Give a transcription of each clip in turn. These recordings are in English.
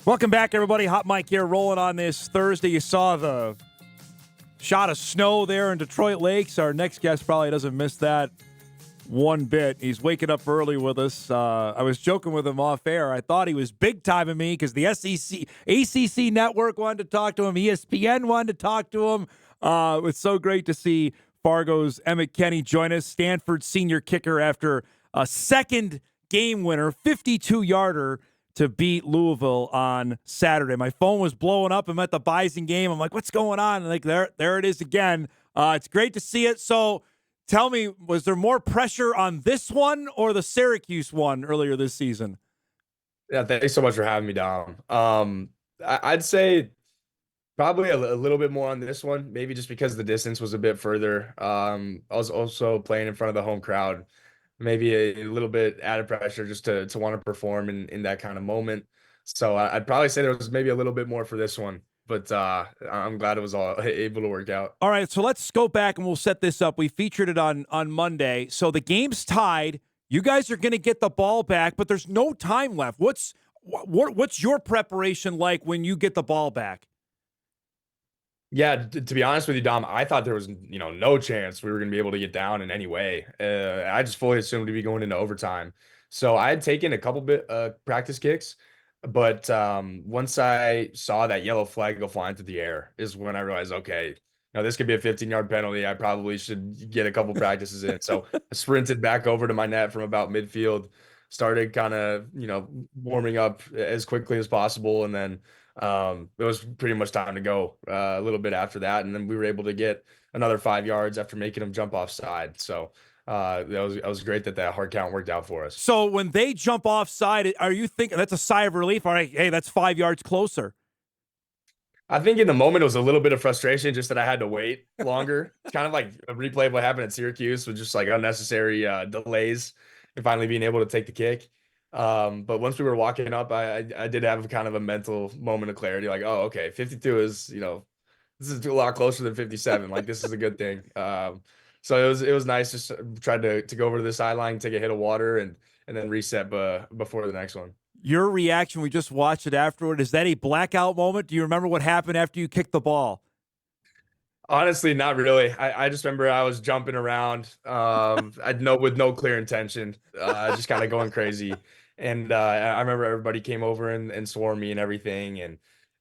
Welcome back, everybody. Hot Mike here, rolling on this Thursday. You saw the shot of snow there in Detroit Lakes. Our next guest probably doesn't miss that one bit. He's waking up early with us. I was joking with him off air. I thought he was big timing me because the ACC network wanted to talk to him. ESPN wanted to talk to him. It's so great to see Fargo's Emmet Kenney join us. Stanford senior kicker after a second game winner, 52-yarder to beat Louisville on Saturday. My phone was blowing up. I'm at the Bison game. I'm like, what's going on? And like, there it is again. It's great to see it. So tell me, was there more pressure on this one or the Syracuse one earlier this season? Yeah, thanks so much for having me, Dom. I'd say probably a little bit more on this one, maybe just because the distance was a bit further. I was also playing in front of the home crowd, maybe a little bit added pressure just to want to perform in that kind of moment. So I'd probably say there was maybe a little bit more for this one, but I'm glad it was all able to work out. All right, so let's go back and we'll set this up. We featured it on Monday. So the game's tied. You guys are going to get the ball back, but there's no time left. What's your preparation like when you get the ball back? Yeah, to be honest with you, Dom, I thought there was, no chance we were going to be able to get down in any way. I just fully assumed to be going into overtime. So I had taken a couple bit practice kicks, but once I saw that yellow flag go flying through the air is when I realized, okay, this could be a 15-yard penalty. I probably should get a couple practices in. So I sprinted back over to my net from about midfield, started kind of, warming up as quickly as possible, and then it was pretty much time to go a little bit after that. And then we were able to get another 5 yards after making them jump offside. So that was great that hard count worked out for us. So when they jump offside, are you thinking that's a sigh of relief? All right, hey, that's 5 yards closer. I think in the moment it was a little bit of frustration just that I had to wait longer. It's kind of like a replay of what happened at Syracuse with just like unnecessary delays and finally being able to take the kick. But once we were walking up, I did have kind of a mental moment of clarity, like, oh, okay, 52 is, this is a lot closer than 57. Like, this is a good thing. So it was nice just tried to go over to the sideline, take a hit of water, and then reset before the next one. Your reaction, we just watched it afterward. Is that a blackout moment? Do you remember what happened after you kicked the ball? Honestly, not really. I just remember I was jumping around, with no clear intention, just kind of going crazy. And I remember everybody came over and swore me and everything. And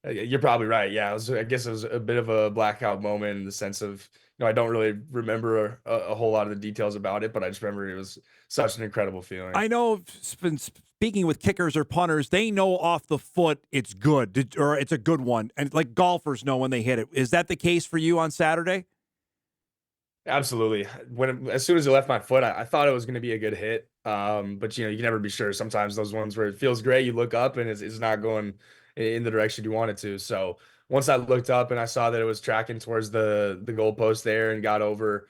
you're probably right. Yeah, I guess it was a bit of a blackout moment in the sense of, I don't really remember a whole lot of the details about it, but I just remember it was such an incredible feeling. I know, speaking with kickers or punters, they know off the foot it's good, or it's a good one. And like golfers know when they hit it. Is that the case for you on Saturday? Absolutely. As soon as it left my foot, I thought it was going to be a good hit. But you can never be sure. Sometimes those ones where it feels great, you look up and it's not going in the direction you want it to. So once I looked up and I saw that it was tracking towards the goalpost there and got over,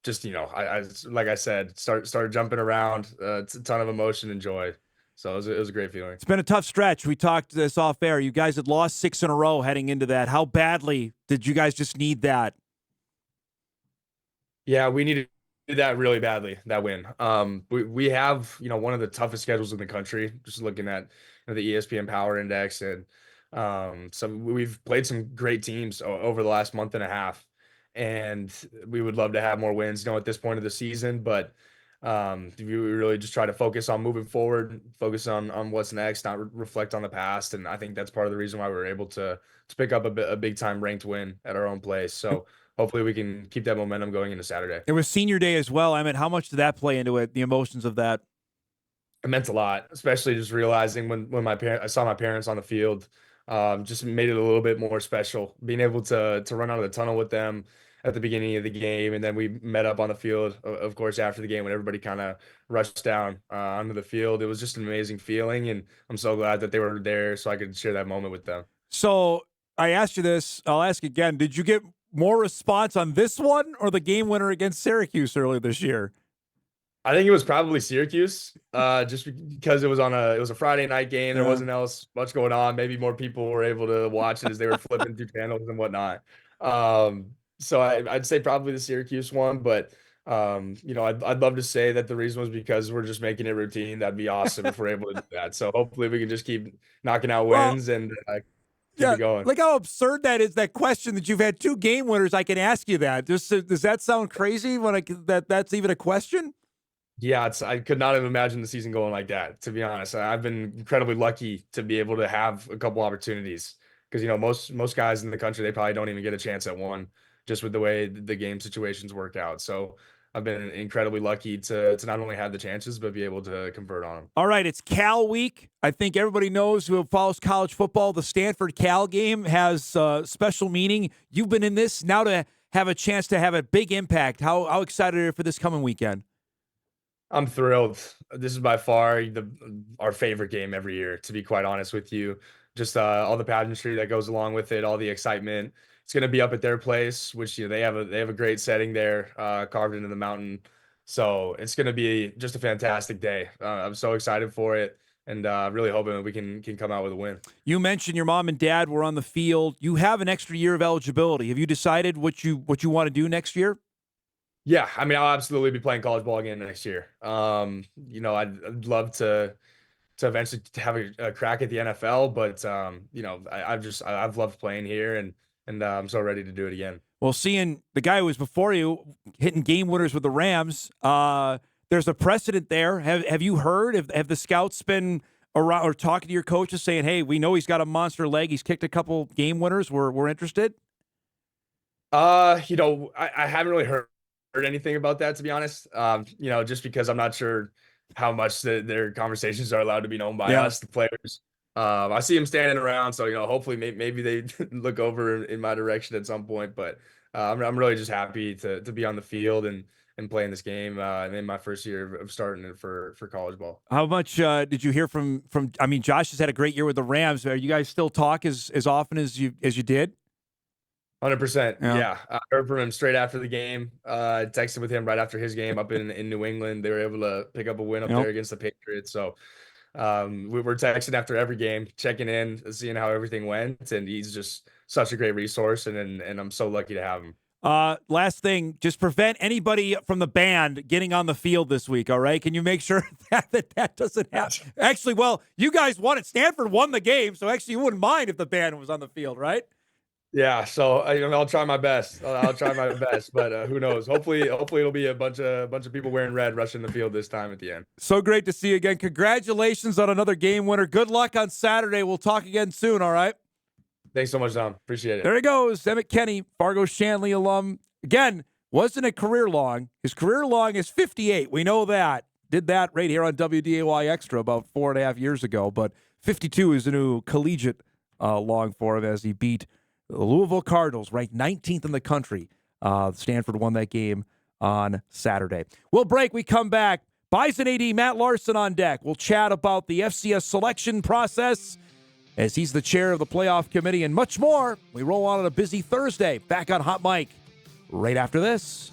just I like I said, started jumping around. It's a ton of emotion and joy. So it was a great feeling. It's been a tough stretch. We talked this off air. You guys had lost 6 in a row heading into that. How badly did you guys just need that? Yeah, we needed that really badly, that win. We have, one of the toughest schedules in the country, just looking at the ESPN Power Index. And we've played some great teams over the last month and a half. And we would love to have more wins, at this point of the season. But we really just try to focus on moving forward, focus on what's next, not reflect on the past. And I think that's part of the reason why we were able to pick up a big time ranked win at our own place. So hopefully we can keep that momentum going into Saturday. It was senior day as well. Emmett, how much did that play into it, the emotions of that? It meant a lot, especially just realizing when I saw my parents on the field, just made it a little bit more special. Being able to run out of the tunnel with them at the beginning of the game, and then we met up on the field, of course, after the game when everybody kind of rushed down onto the field. It was just an amazing feeling, and I'm so glad that they were there so I could share that moment with them. So I asked you this. I'll ask again. Did you get more response on this one or the game winner against Syracuse earlier this year? I think it was probably Syracuse, just because it was a Friday night game. There wasn't much going on. Maybe more people were able to watch it as they were flipping through channels and whatnot. So I'd say probably the Syracuse one, but I'd love to say that the reason was because we're just making it routine. That'd be awesome if we're able to do that. So hopefully we can just keep knocking out Well, wins and keep yeah, it going. like how absurd that is, that question that you've had 2 game winners. I can ask you that. Does that sound crazy when that's even a question? Yeah, I could not have imagined the season going like that, to be honest. I've been incredibly lucky to be able to have a couple opportunities because most guys in the country, they probably don't even get a chance at one just with the way the game situations work out. So I've been incredibly lucky to not only have the chances but be able to convert on them. All right, it's Cal week. I think everybody knows who follows college football. The Stanford Cal game has special meaning. You've been in this now to have a chance to have a big impact. How excited are you for this coming weekend? I'm thrilled. This is by far our favorite game every year, to be quite honest with you. Just all the pageantry that goes along with it, all the excitement. It's going to be up at their place, which they have a great setting there, carved into the mountain. So it's going to be just a fantastic day. I'm so excited for it, and really hoping that we can come out with a win. You mentioned your mom and dad were on the field. You have an extra year of eligibility. Have you decided what you want to do next year? Yeah, I mean, I'll absolutely be playing college ball again next year. I'd love to eventually have a crack at the NFL. But I've loved playing here, and I'm so ready to do it again. Well, seeing the guy who was before you hitting game winners with the Rams, there's a precedent there. Have you heard? Have the scouts been around or talking to your coaches saying, "Hey, we know he's got a monster leg. He's kicked a couple game winners. We're interested." I haven't really heard anything about that, to be honest. Just because I'm not sure how much their conversations are allowed to be known by Yeah. us, the players. I see them standing around, so hopefully maybe they look over in my direction at some point. But I'm really just happy to be on the field and playing this game and in my first year of starting it for college ball. How much did you hear from? I mean, Josh has had a great year with the Rams. Are you guys still talk as often as you did? 100%. Yeah. Yeah. I heard from him straight after the game. Texted with him right after his game up in New England. They were able to pick up a win up Yep. there against the Patriots. So we were texting after every game, checking in, seeing how everything went. And he's just such a great resource. And I'm so lucky to have him. Last thing, just prevent anybody from the band getting on the field this week, all right? Can you make sure that doesn't happen? Actually, well, you guys won it. Stanford won the game, so actually you wouldn't mind if the band was on the field, right? Yeah, so I'll try my best. I'll try my best, but who knows? Hopefully it'll be a bunch of people wearing red rushing the field this time at the end. So great to see you again. Congratulations on another game winner. Good luck on Saturday. We'll talk again soon, all right? Thanks so much, Dom. Appreciate it. There he goes, Emmet Kenney, Fargo Shanley alum. Again, wasn't a career long. His career long is 58. We know that. Did that right here on WDAY Extra about 4.5 years ago, but 52 is the new collegiate long for him as he beat the Louisville Cardinals, ranked 19th in the country. Stanford won that game on Saturday. We'll break. We come back. Bison AD Matt Larson on deck. We'll chat about the FCS selection process as he's the chair of the playoff committee and much more. We roll on a busy Thursday. Back on Hot Mic right after this.